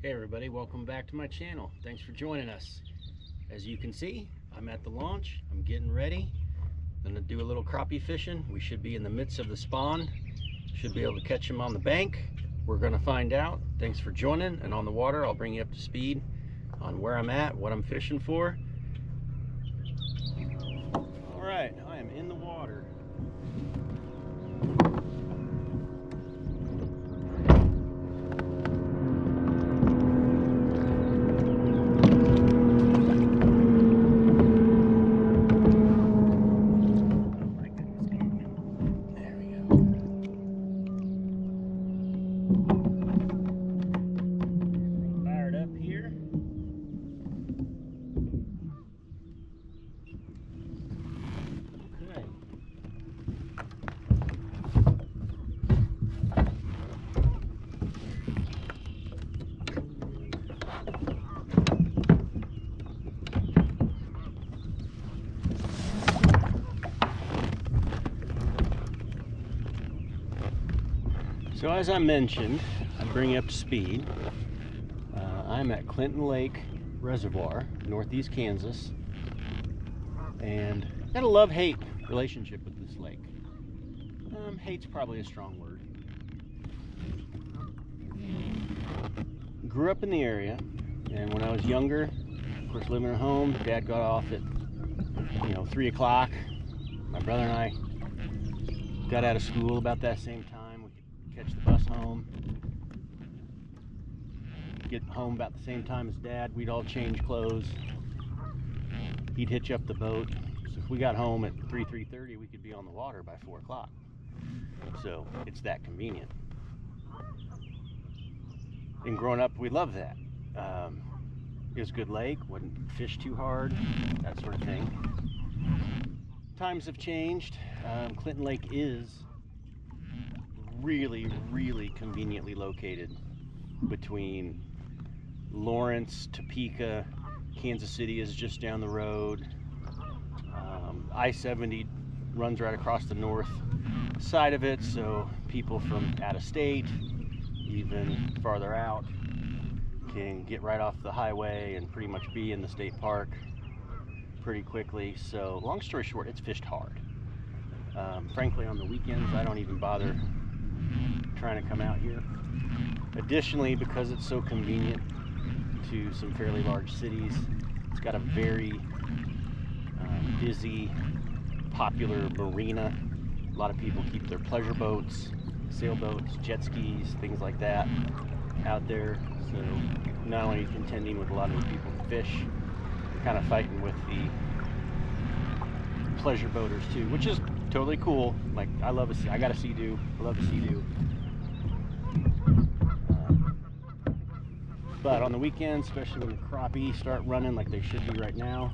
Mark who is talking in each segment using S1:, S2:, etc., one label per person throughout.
S1: Hey everybody, welcome back to my channel. Thanks for joining us. As you can see, I'm at the launch. I'm getting ready. I'm gonna do a little crappie fishing. We should be in the midst of the spawn. Should be able to catch them on the bank. We're gonna find out. Thanks for joining, and on the water, I'll bring you up to speed on where I'm at, what I'm fishing for. All right, I am in the water. So as I mentioned, I'm bringing you up to speed. I'm at Clinton Lake Reservoir, northeast Kansas, and got a love-hate relationship with this lake. Hate's probably a strong word. Grew up in the area, and when I was younger, of course living at home, Dad got off at 3 o'clock. My brother and I got out of school about that same time. We could catch the bus home, get home about the same time as Dad. We'd all change clothes. He'd hitch up the boat. So if we got home at 3:30, we could be on the water by 4 o'clock. So it's that convenient. And growing up, we loved that. It was a good lake, wouldn't fish too hard, that sort of thing. Times have changed. Clinton Lake is really, really conveniently located between Lawrence, Topeka. Kansas City is just down the road. I-70 runs right across the north side of it, so people from out of state, even farther out, can get right off the highway and pretty much be in the state park pretty quickly. So long story short, it's fished hard. Frankly, on the weekends, I don't even bother trying to come out here. Additionally, because it's so convenient to some fairly large cities, it's got a very busy, popular marina. A lot of people keep their pleasure boats, sailboats, jet skis, things like that out there. So not only are you contending with a lot of the people who fish, you're kind of fighting with the pleasure boaters too, which is totally cool. Like, I got a Sea-Doo. I love a Sea-Doo. But on the weekends, especially when the crappie start running like they should be right now,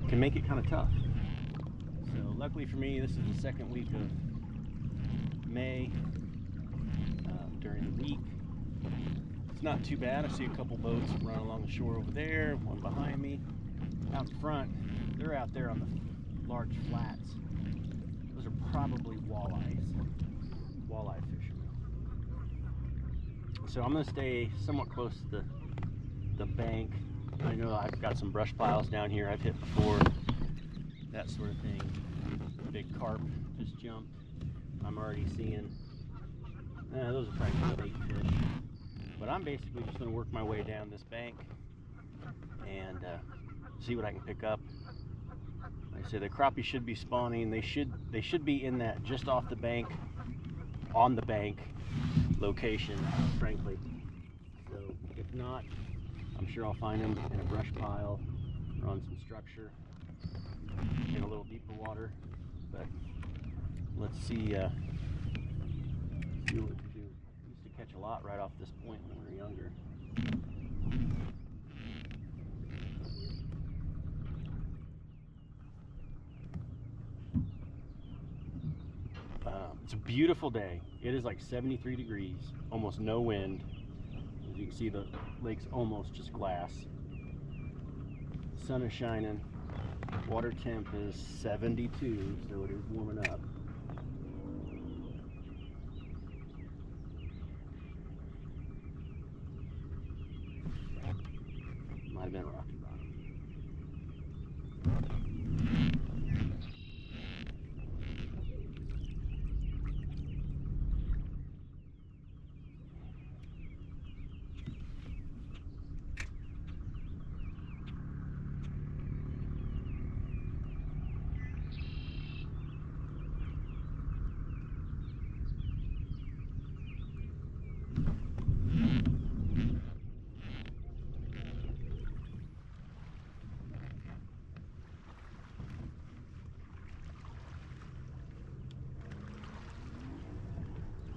S1: can make it kind of tough. So luckily for me, this is the second week of May. During the week, it's not too bad. I see a couple boats run along the shore over there, one behind me. Out front, they're out there on the large flats. Those are probably walleye fishermen. So I'm going to stay somewhat close to the bank. I know I've got some brush piles down here I've hit before, that sort of thing. Big carp just jumped. I'm already seeing, those are probably bait fish. But I'm basically just going to work my way down this bank and see what I can pick up. Like I say, the crappie should be spawning. They should be in that just off the bank, on the bank location, frankly. So if not, I'm sure I'll find them in a brush pile or on some structure in a little deeper water. But let's see what we can do. Used to catch a lot right off this point when we were younger. It's a beautiful day. It is like 73 degrees, almost no wind. As you can see, the lake's almost just glass. Sun is shining. Water temp is 72, so it is warming up. probably been rocky bottom.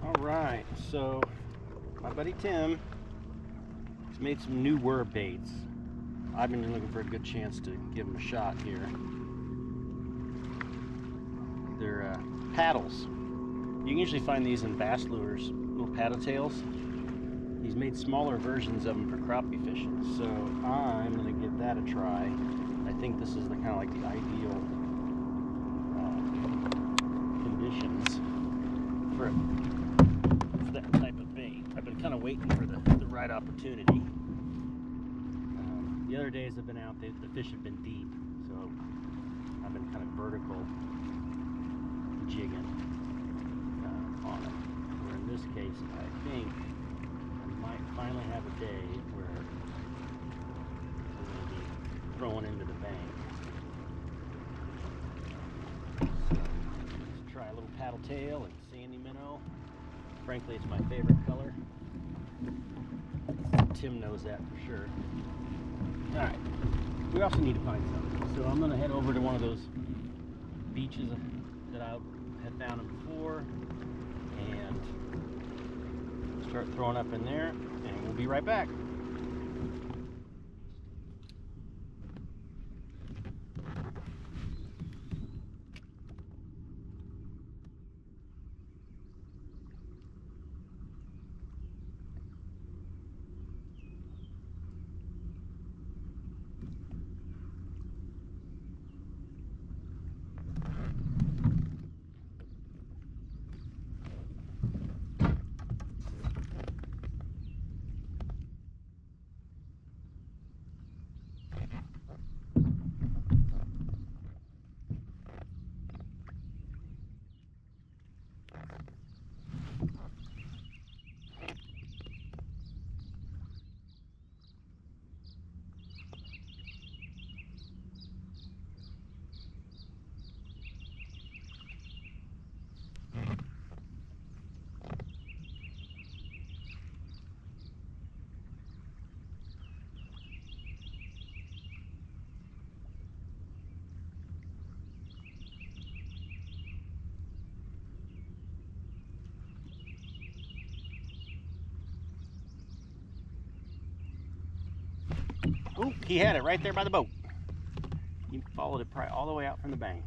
S1: Alright, so my buddy Tim has made some new worm baits. I've been looking for a good chance to give them a shot here. They're paddles. You can usually find these in bass lures, little paddle tails. He's made smaller versions of them for crappie fishing, so I'm going to give that a try. I think this is the kind of like the ideal conditions for that type of bait. I've been kind of waiting for the right opportunity. The other days I've been out, the fish have been deep, so I've been kind of vertical jigging on it. Where in this case, I think I might finally have a day where I'm going to be throwing into the bank. So let's try a little paddle tail and sandy minnow. Frankly, it's my favorite color. Tim knows that for sure. Alright, we also need to find something. So I'm going to head over to one of those beaches that I had found them before and start throwing up in there, and we'll be right back. Oh, he had it right there by the boat. He followed it probably all the way out from the bank.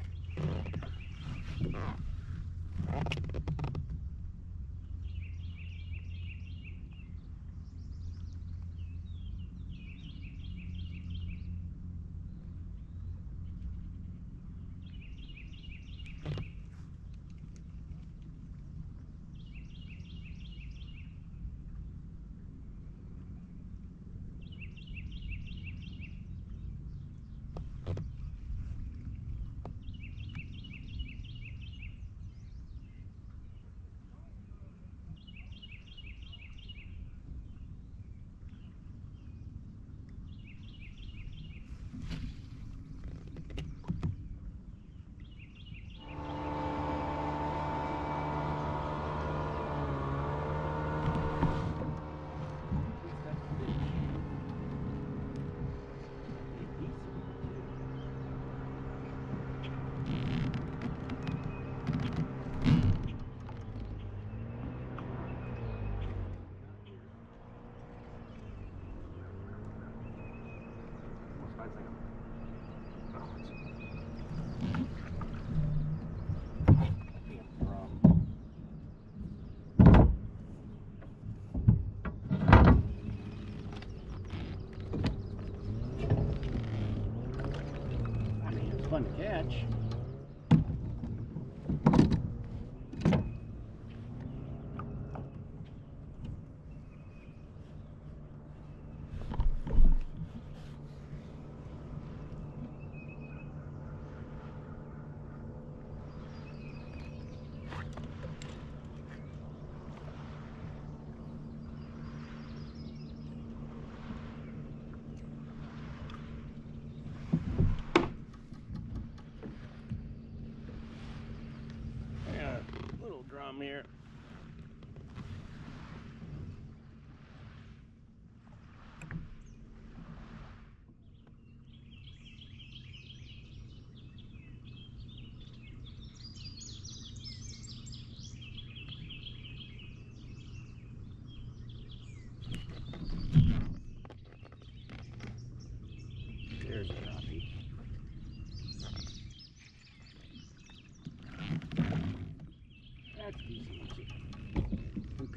S1: Fun to catch.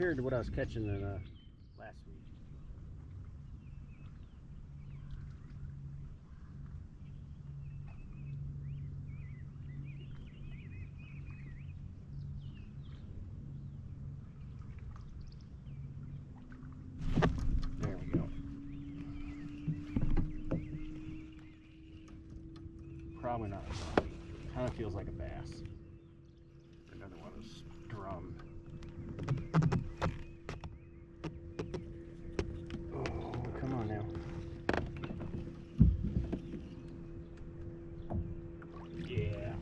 S1: compared to what I was catching in last week. There we go. Probably not. Kind of feels like a bass. Another one of those drum. Oh, come on now. Yeah.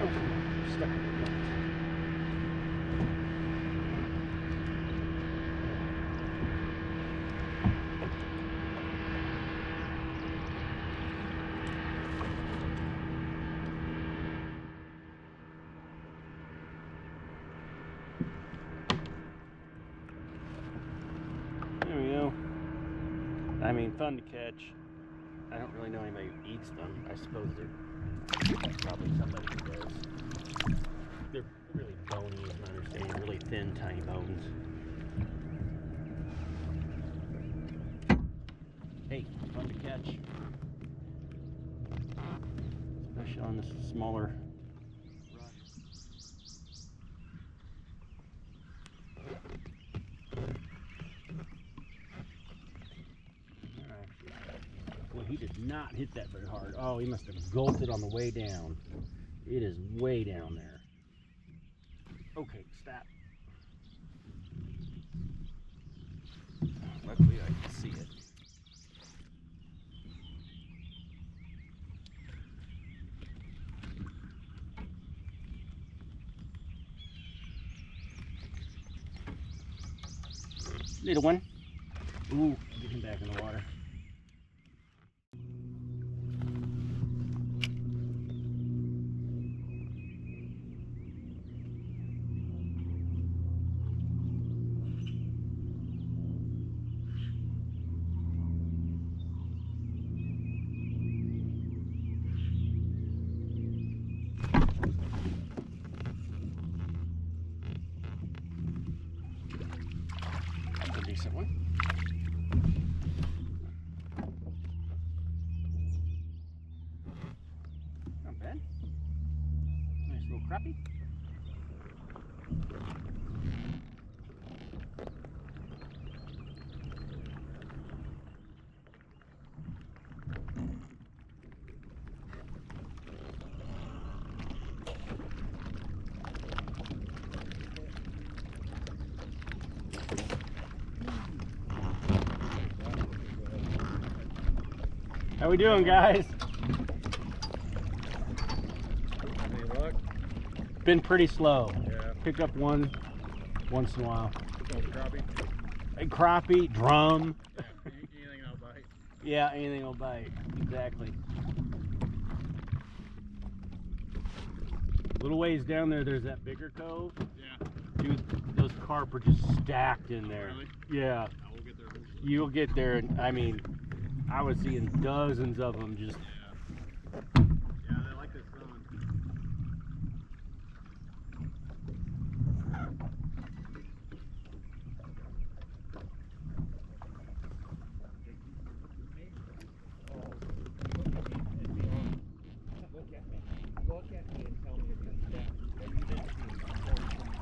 S1: Oh, stuck in the front. There we go. I mean, fun to catch. I don't really know anybody who eats them. I suppose there's probably somebody who does. They're really bony, if I understand. Really thin, tiny bones. Hey, fun to catch. Especially on this smaller rush. Well, he did not hit that very hard. Oh, he must have gulped it on the way down. It is way down there. Okay, stop. Luckily, I can see it. Little one. Ooh, get him back in the water. That's a decent one. Not bad. Nice little crappie. How we doing, guys?
S2: Any luck?
S1: Been pretty slow.
S2: Yeah.
S1: Pick up one once in a while.
S2: Crappie?
S1: A crappie, drum.
S2: Yeah, anything I'll bite.
S1: Yeah, anything will bite. Exactly. Little ways down there, there's that bigger cove.
S2: Yeah.
S1: Dude, those carp are just stacked in there.
S2: Really?
S1: Yeah.
S2: I will get there eventually.
S1: You'll get there, and I mean, I was seeing dozens of them just.
S2: Yeah. Yeah, they like this sun.
S3: Look at me and tell me if it's that. What you didn't see before you come.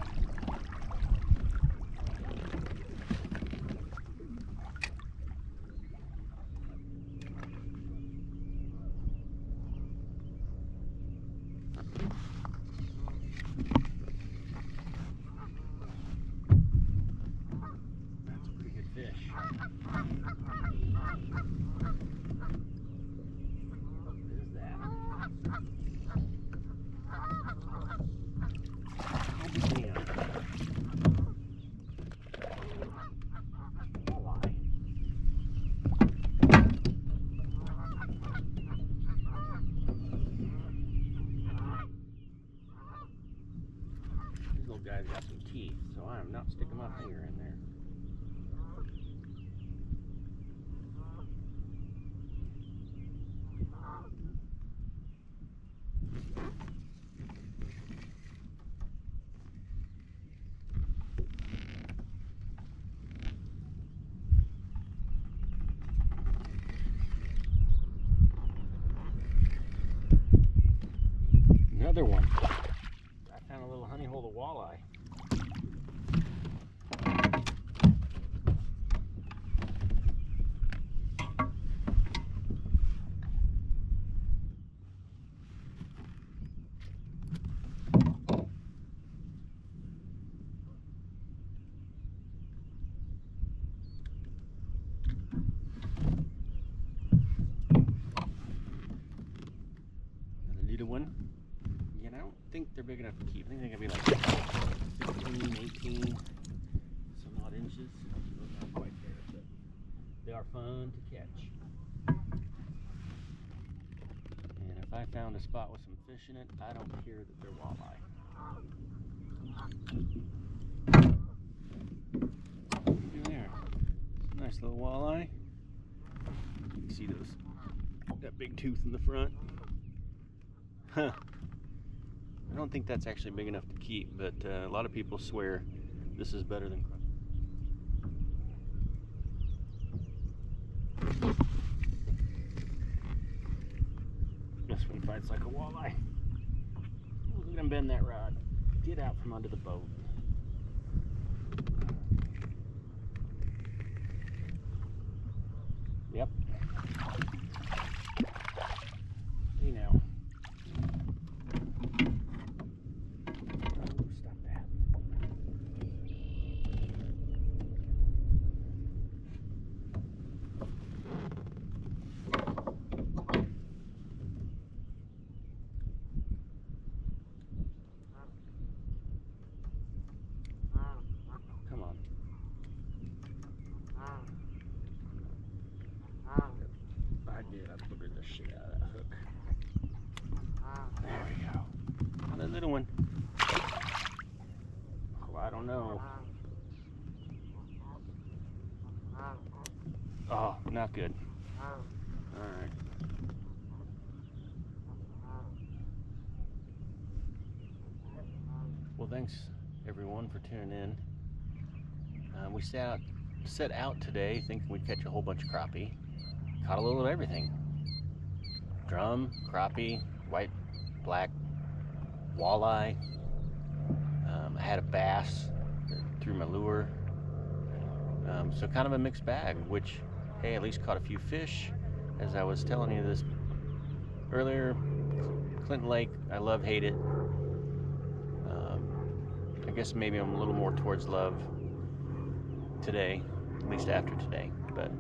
S1: another one. I found a little honey hole of walleye. Little one. Again, I don't think they're big enough to keep. I think they're gonna be like 15, 18, some odd inches. Not quite there, but they are fun to catch. And if I found a spot with some fish in it, I don't care that they're walleye. What are you doing there? It's a nice little walleye. You can see that big tooth in the front. Huh. I don't think that's actually big enough to keep, but a lot of people swear this is better than crappie. This one fights like a walleye. Oh, look at him bend that rod. Get out from under the boat. Yep. Hey now. I boogered the shit out of that hook. There we go. Another little one. Oh, I don't know. Oh, not good. Alright. Well, thanks everyone for tuning in. We set out today thinking we'd catch a whole bunch of crappie. Caught a little of everything. Drum, crappie, white, black, walleye. I had a bass that threw my lure. So kind of a mixed bag, which, hey, at least caught a few fish. As I was telling you this earlier, Clinton Lake, I love, hate it. I guess maybe I'm a little more towards love today, at least after today. But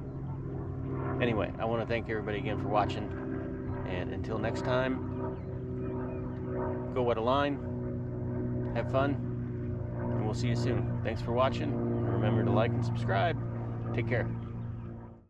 S1: anyway, I want to thank everybody again for watching, and until next time, go wet a line, have fun, and we'll see you soon. Thanks for watching. Remember to like and subscribe. Take care.